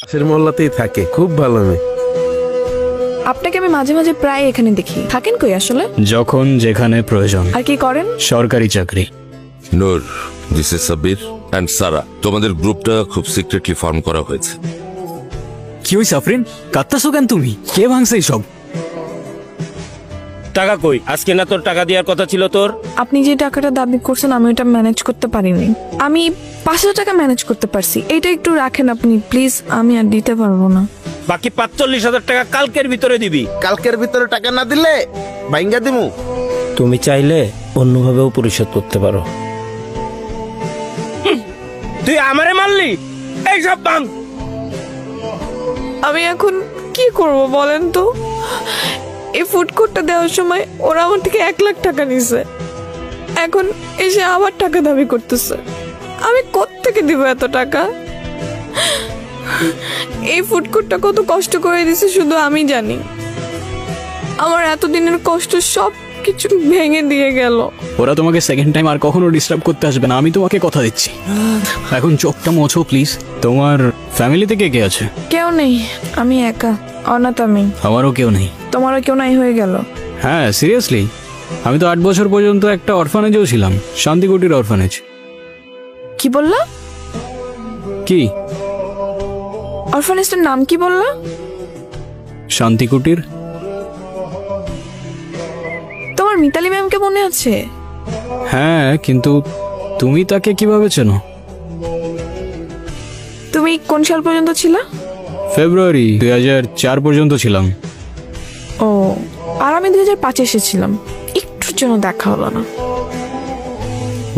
পাশের মহল্লাতেই থাকে, খুব ভালো মেয়ে। আপনাকে আমি মাঝে মাঝে প্রায় এখানে দেখি। থাকেন কই আসলে? যখন যেখানে প্রয়োজন। আর কি করেন? সরকারি চাকরি। নূর, দিস ইজ সাবির এন্ড সারা। তোমাদের গ্রুপটা খুব সিক্রেটলি ফর্ম করা হয়েছে। কি হইছে আফরিন? কাঁদতাছো কেন তুমি? কে ভাঙছে সব? টাকা কই? আজকে না তোর টাকা দেওয়ার কথা ছিল তোর? আপনি যে টাকাটা দাবি করছেন আমি ওটা ম্যানেজ করতে পারিনি। আমি 500 টাকা ম্যানেজ করতে পারছি। এটা একটু রাখেন আপনি প্লিজ, আমি আর দিতে পারবো না। বাকি 45,000 টাকা কালকের ভিতরে দিবি। কালকের ভিতরে টাকা না দিলে ভাঙ্গা দিমু। তুমি চাইলে অন্যভাবেও পরিশোধ করতে পারো। তুই আমারে মারলি? এই সব ভাঙ। আমি এখন কি করব বলেন তো? এই ফুড কোর্টটা দেওয়ার সময় ওরা আমার থেকে 1 লাখ টাকা নিছে, এখন এসে আবার টাকা দাবি করতেছে। আমি কোত্থেকে দিব এত টাকা? এই ফুড কোর্টটা কত কষ্ট করে দিছে শুধু আমি জানি। আমার এতদিনের কষ্ট সব কিছু ভেঙে দিয়ে গেল। ওরা তোমাকে সেকেন্ড টাইম আর কখনো ডিস্টার্ব করতে আসবে না, আমি তোমাকে কথা দিচ্ছি। এখন চোখটা মোছো প্লিজ। তোমার ফ্যামিলিতে কে কে আছে? কেউ নেই, আমি একা, অনাথ আমি। আমারও কেউ নেই। তোমারও কেউ নাই হয়ে গেল? হ্যাঁ সিরিয়াসলি, আমি তো 8 বছর পর্যন্ত একটা অরফানেজেও ছিলাম, শান্তিকুটির অরফানেজ। কি বললা? কি? অরফানেজটার নাম কি বললা? শান্তিকুটির। তোমার মিতালি ম্যামকে মনে আছে? হ্যাঁ, কিন্তু তুমি তাকে কিভাবে চেনো? তুমি কোন সাল পর্যন্ত ছিলা? ফেব্রুয়ারি 2004 পর্যন্ত ছিলাম। ও, আর আমি 2005 এসেছিলাম। একটুর জন্য দেখা হলো না।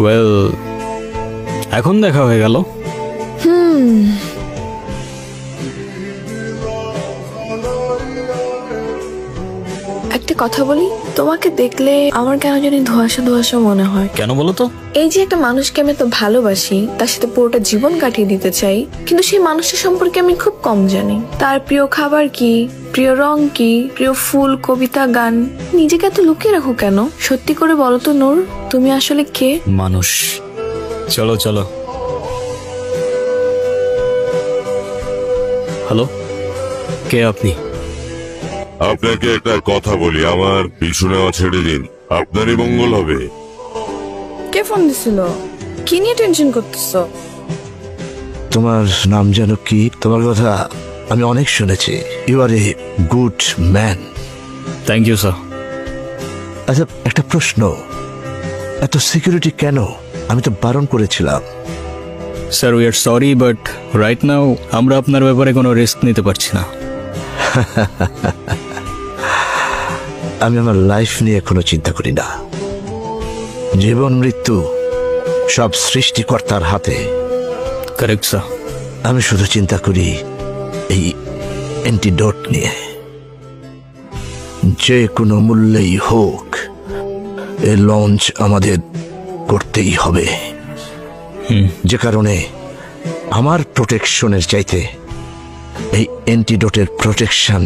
ওয়েল, এখন দেখা হয়ে গেল। একটা কথা বলি, তোমাকে দেখলে আমার কেন জানি ধোঁয়াশা ধোঁয়াশা মনে হয়। কেন বলো তো? এই যে একটা মানুষকে আমি তো ভালোবাসি, তার সাথে পুরোটা জীবন কাটিয়ে দিতে চাই, কিন্তু সেই মানুষটা সম্পর্কে আমি খুব কম জানি। তার প্রিয় খাবার কি, প্রিয় রং কি, প্রিয় ফুল, কবিতা, গান। নিজেকে এত লুকিয়ে রাখো কেন? সত্যি করে বলো তো নূর, তুমি আসলে কে? মানুষ। চলো চলো। হ্যালো, কে আপনি? আপনাকে একটা কথা বলি, আমার পিছু নেওয়া ছেড়ে দিন, আপনারই মঙ্গল হবে। কে ফোন দিছিল? কি নিয়ে টেনশন করতেছো? তোমার নাম যেন কি? তোমার কথা আমি অনেক শুনেছি। You are a good man. Thank you sir. আচ্ছা, একটা প্রশ্ন, এত সিকিউরিটি কেন? আমি তো বারণ করেছিলাম। Sir, we are sorry, but right now আমরা আপনার ব্যাপারে কোনো রিস্ক নিতে পারছি না। আমি আমার লাইফ নিয়ে কোনো চিন্তা করি না। জীবন মৃত্যু সব সৃষ্টিকর্তার হাতে। Correct sir. আমি শুধু চিন্তা করি এই অ্যান্টিডোট নিয়ে। যে কোনো মূল্যেই হোক এই লঞ্চ আমাদের করতেই হবে। যে কারণে আমার প্রোটেকশনের চাইতে এই অ্যান্টিডোটের প্রোটেকশন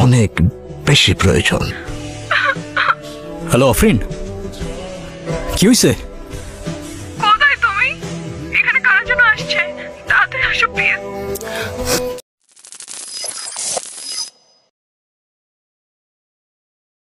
অনেক বেশি প্রয়োজন। হ্যালো আফরিন, কি হয়েছে?